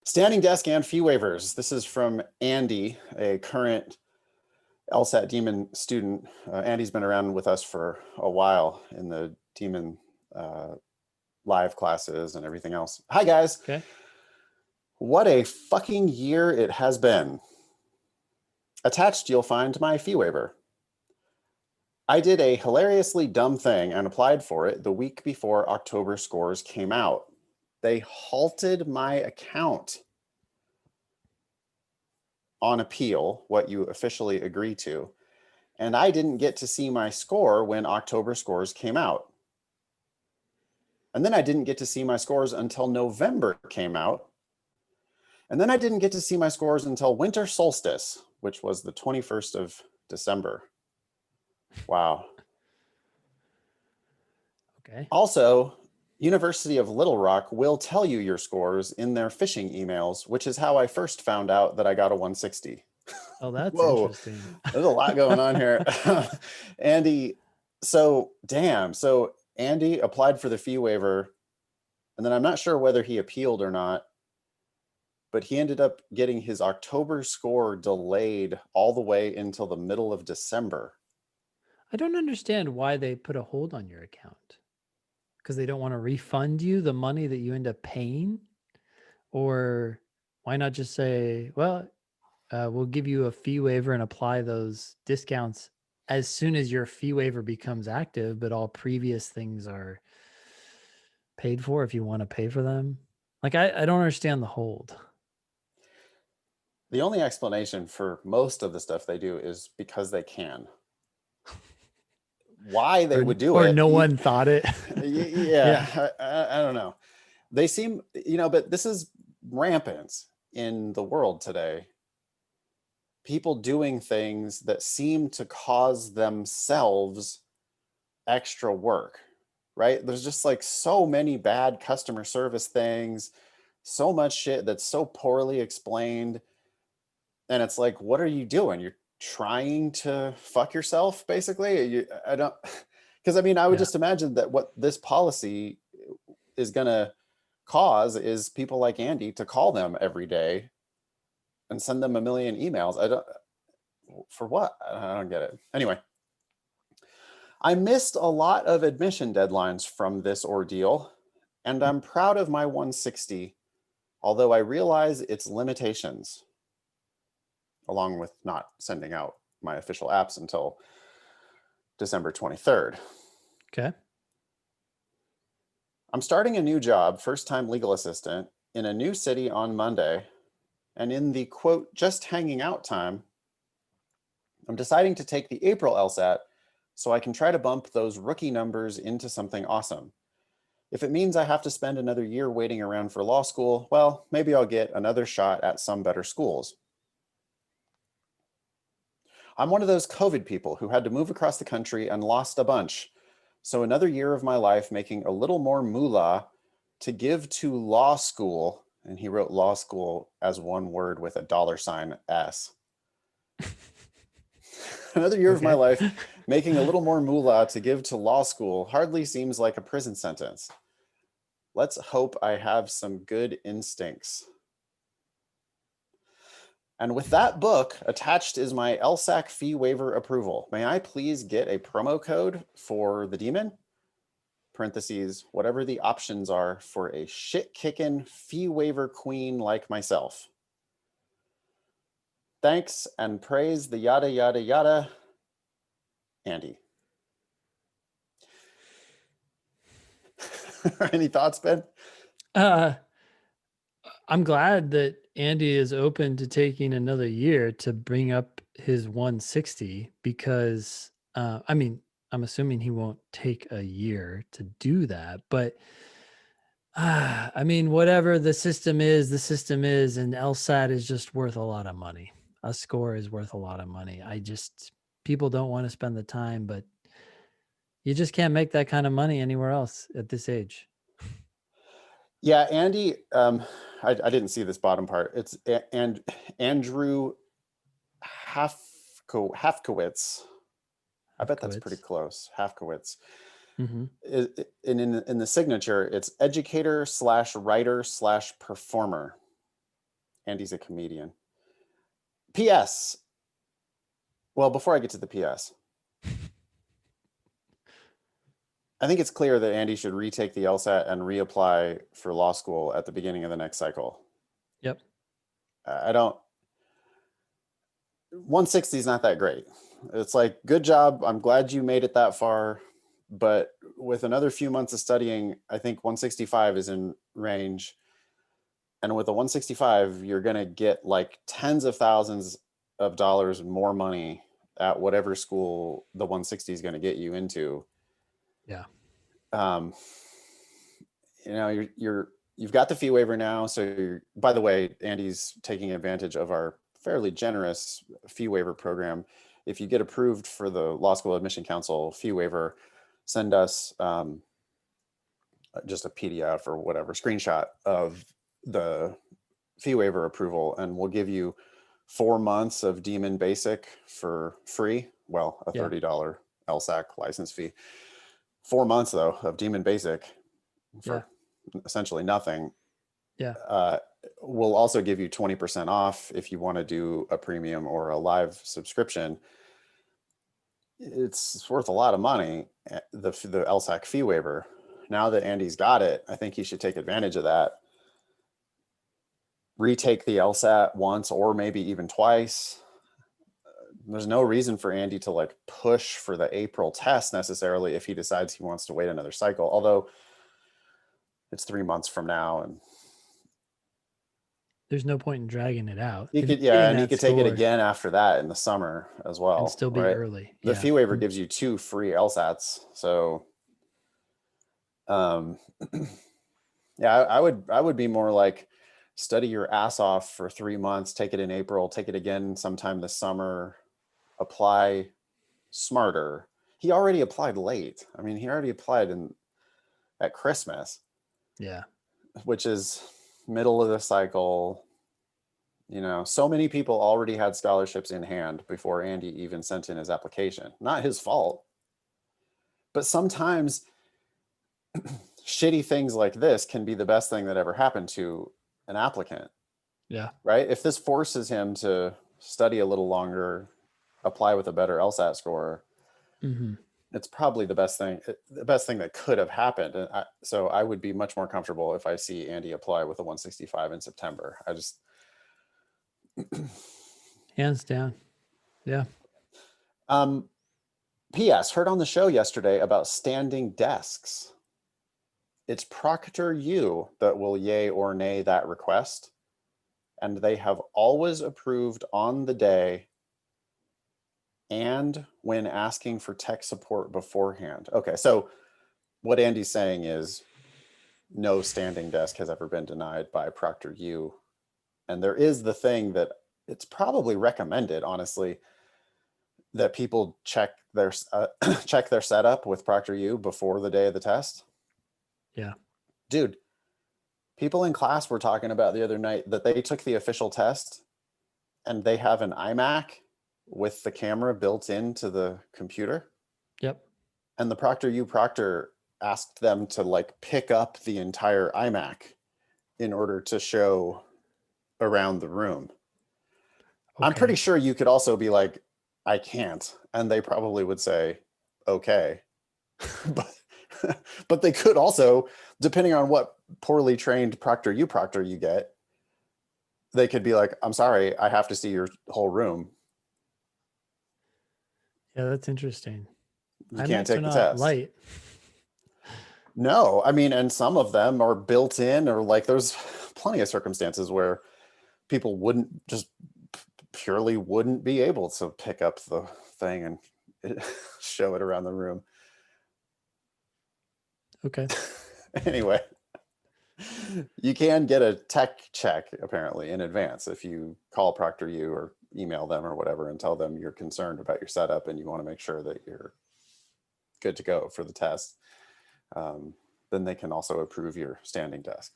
Standing desk and fee waivers. This is from Andy, a current LSAT Demon student. Andy's been around with us for a while in the Demon live classes and everything else. Hi, guys. Okay. What a fucking year it has been. Attached, you'll find my fee waiver. I did a hilariously dumb thing and applied for it the week before October scores came out. They halted my account on appeal, what you officially agree to, and I didn't get to see my score when October scores came out. And then I didn't get to see my scores until November came out. And then I didn't get to see my scores until winter solstice, which was the 21st of December. Wow. Okay. Also, University of Little Rock will tell you your scores in their phishing emails, which is how I first found out that I got a 160. Oh, that's Whoa, interesting. there's a lot going on here. Andy, so Andy applied for the fee waiver, and then I'm not sure whether he appealed or not, but he ended up getting his October score delayed all the way until the middle of December. I don't understand why they put a hold on your account. Because they don't want to refund you the money that you end up paying? Or why not just say, well, we'll give you a fee waiver and apply those discounts as soon as your fee waiver becomes active, but all previous things are paid for if you want to pay for them? Like, I don't understand the hold. The only explanation for most of the stuff they do is because they can. Why they would do or it? no one thought it. Yeah. I don't know. They seem, but this is rampant in the world today. People doing things that seem to cause themselves extra work, right? There's just like so many bad customer service things, so much shit that's so poorly explained. And it's like, what are you doing? You're trying to fuck yourself, basically. I don't, because I mean, I would just imagine that what this policy is going to cause is people like Andy to call them every day and send them a million emails. For what? I don't get it. Anyway, I missed a lot of admission deadlines from this ordeal, and I'm proud of my 160, although I realize its limitations, along with not sending out my official apps until December 23rd. Okay. I'm starting a new job, first-time legal assistant, in a new city on Monday, and in the, quote, just hanging out time, I'm deciding to take the April LSAT so I can try to bump those rookie numbers into something awesome. If it means I have to spend another year waiting around for law school, well, maybe I'll get another shot at some better schools. I'm one of those COVID people who had to move across the country and lost a bunch. So another year of my life making a little more moolah to give to law school, and he wrote law school as one word with a $S. Another year of my life making a little more moolah to give to law school hardly seems like a prison sentence. Let's hope I have some good instincts. And with that book, attached is my LSAC fee waiver approval. May I please get a promo code for the demon? Parentheses, whatever the options are for a shit-kicking fee waiver queen like myself. Thanks and praise the yada, yada, yada, Andy. Any thoughts, Ben? I'm glad that Andy is open to taking another year to bring up his 160 because, I mean, I'm assuming he won't take a year to do that, but I mean, whatever the system is, and LSAT is just worth a lot of money. A score is worth a lot of money. People don't want to spend the time, but you just can't make that kind of money anywhere else at this age. Yeah, Andy, I didn't see this bottom part. It's Andrew Hafkowitz. I bet that's pretty close. Hafkowitz. Mm-hmm. In the signature, it's educator/writer/performer. Andy's a comedian. PS. Well, before I get to the PS, I think it's clear that Andy should retake the LSAT and reapply for law school at the beginning of the next cycle. Yep. I don't. 160 is not that great. It's like, good job. I'm glad you made it that far. But with another few months of studying, I think 165 is in range. And with a 165, you're going to get like tens of thousands of dollars more money at whatever school the 160 is going to get you into. Yeah. You know, you've got the fee waiver now. So by the way, Andy's taking advantage of our fairly generous fee waiver program. If you get approved for the Law School Admission Council fee waiver, send us just a PDF or whatever screenshot of the fee waiver approval, and we'll give you 4 months of Demon Basic for free. Well, a $30 LSAC license fee. 4 months though of Demon Basic for essentially nothing. Yeah. We'll also give you 20% off if you want to do a premium or a live subscription. It's worth a lot of money, the LSAC fee waiver. Now that Andy's got it, I think he should take advantage of that. Retake the LSAT once or maybe even twice. There's no reason for Andy to like push for the April test necessarily if he decides he wants to wait another cycle, although it's 3 months from now and there's no point in dragging it out. he could, and he could take it again after that in the summer as well, and still be right? early. The fee waiver gives you 2 free LSATs, so yeah, I would be more like, study your ass off for 3 months, take it in April, take it again sometime this summer, apply smarter. He already applied late. I mean, he already applied at Christmas. Yeah. Which is middle of the cycle. You know, so many people already had scholarships in hand before Andy even sent in his application. Not his fault. But sometimes shitty things like this can be the best thing that ever happened to an applicant. Yeah. Right? If this forces him to study a little longer, apply with a better LSAT score, it's probably the best thing that could have happened. And so I would be much more comfortable if I see Andy apply with a 165 in September. I just hands down. Yeah. P.S. Heard on the show yesterday about standing desks. It's ProctorU that will yay or nay that request. And they have always approved on the day and when asking for tech support beforehand. Okay, so what Andy's saying is no standing desk has ever been denied by ProctorU. And there is the thing that it's probably recommended, honestly, that people check their setup with ProctorU before the day of the test. Yeah. Dude, people in class were talking about the other night that they took the official test and they have an iMac with the camera built into the computer. Yep. And the ProctorU proctor asked them to like pick up the entire iMac in order to show around the room. Okay. I'm pretty sure you could also be like, I can't. And they probably would say, okay. But they could also, depending on what poorly trained proctor you get, they could be like, I'm sorry, I have to see your whole room. Yeah, that's interesting. You can't take the test. Light. No, I mean, and some of them are built in, or like there's plenty of circumstances where people wouldn't purely wouldn't be able to pick up the thing and show it around the room. Okay. Anyway, you can get a tech check apparently in advance if you call ProctorU or email them or whatever and tell them you're concerned about your setup and you want to make sure that you're good to go for the test. Then they can also approve your standing desk.